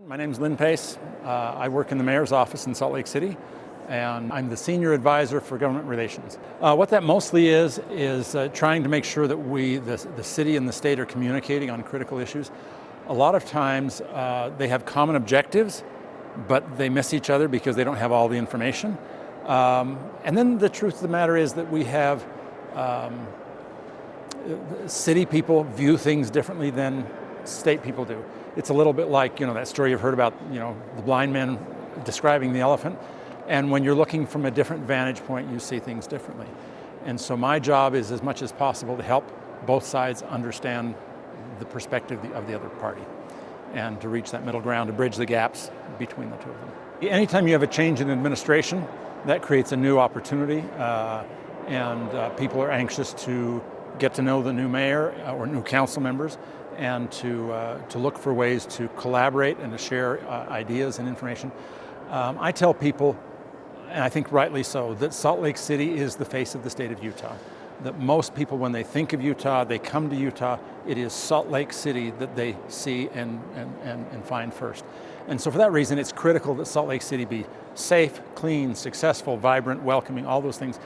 My name is Lynn Pace. I work in the mayor's office in Salt Lake City, and I'm the senior advisor for government relations. What that mostly is trying to make sure that the city and the state are communicating on critical issues. A lot of times they have common objectives, but they miss each other because they don't have all the information. And then the truth of the matter is that we have city people view things differently than state people do. It's a little bit like, that story you've heard about, the blind man describing the elephant. And when you're looking from a different vantage point, you see things differently. And so my job is, as much as possible, to help both sides understand the perspective of the other party and to reach that middle ground, to bridge the gaps between the two of them. Anytime you have a change in administration, that creates a new opportunity, and people are anxious to get to know the new mayor or new council members, and to look for ways to collaborate and to share ideas and information. I tell people, and I think rightly so, that Salt Lake City is the face of the state of Utah. That most people, when they think of Utah, they come to Utah, it is Salt Lake City that they see and find first. And so for that reason, it's critical that Salt Lake City be safe, clean, successful, vibrant, welcoming, all those things.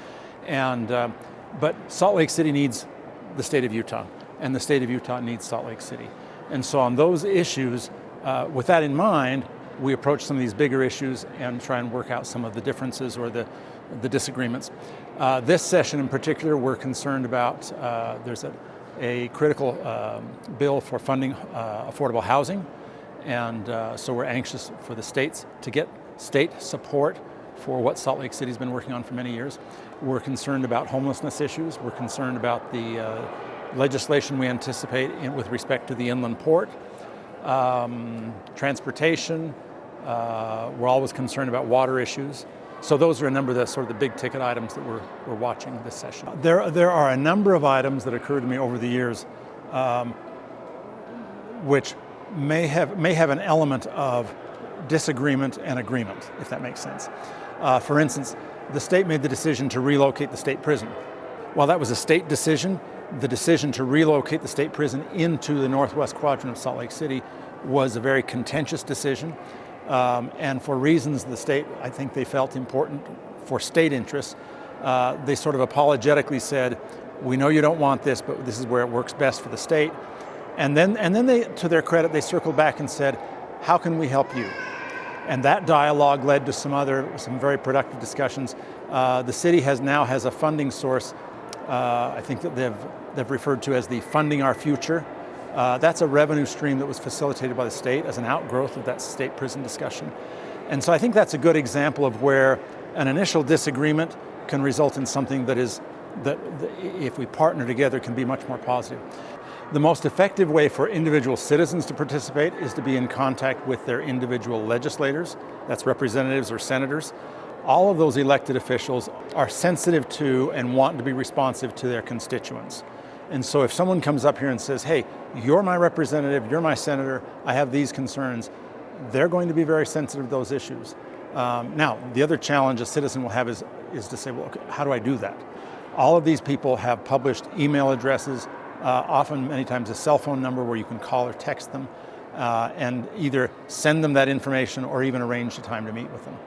But Salt Lake City needs the state of Utah, and the state of Utah needs Salt Lake City. And so on those issues, with that in mind, we approach some of these bigger issues and try and work out some of the differences or the disagreements. This session in particular, we're concerned about, there's a critical bill for funding affordable housing. And so we're anxious for the states to get state support for what Salt Lake City's been working on for many years. We're concerned about homelessness issues. We're concerned about the legislation we anticipate with respect to the inland port, transportation. We're always concerned about water issues. So those are a number of the sort of the big ticket items that we're watching this session. There are a number of items that occurred to me over the years, which may have an element of disagreement and agreement, if that makes sense. For instance, the state made the decision to relocate the state prison. While that was a state decision, the decision to relocate the state prison into the northwest quadrant of Salt Lake City was a very contentious decision. And for reasons the state, I think they felt important for state interests, they sort of apologetically said, we know you don't want this, but this is where it works best for the state. And then they, to their credit, they circled back and said, how can we help you? And that dialogue led to some very productive discussions. The city now has a funding source, I think that they've referred to as the Funding Our Future. That's a revenue stream that was facilitated by the state as an outgrowth of that state prison discussion. And so I think that's a good example of where an initial disagreement can result in something that if we partner together, can be much more positive. The most effective way for individual citizens to participate is to be in contact with their individual legislators, that's representatives or senators. All of those elected officials are sensitive to and want to be responsive to their constituents. And so if someone comes up here and says, hey, you're my representative, you're my senator, I have these concerns, they're going to be very sensitive to those issues. Now, the other challenge a citizen will have is to say, well, okay, how do I do that? All of these people have published email addresses, often many times a cell phone number where you can call or text them, and either send them that information or even arrange a time to meet with them.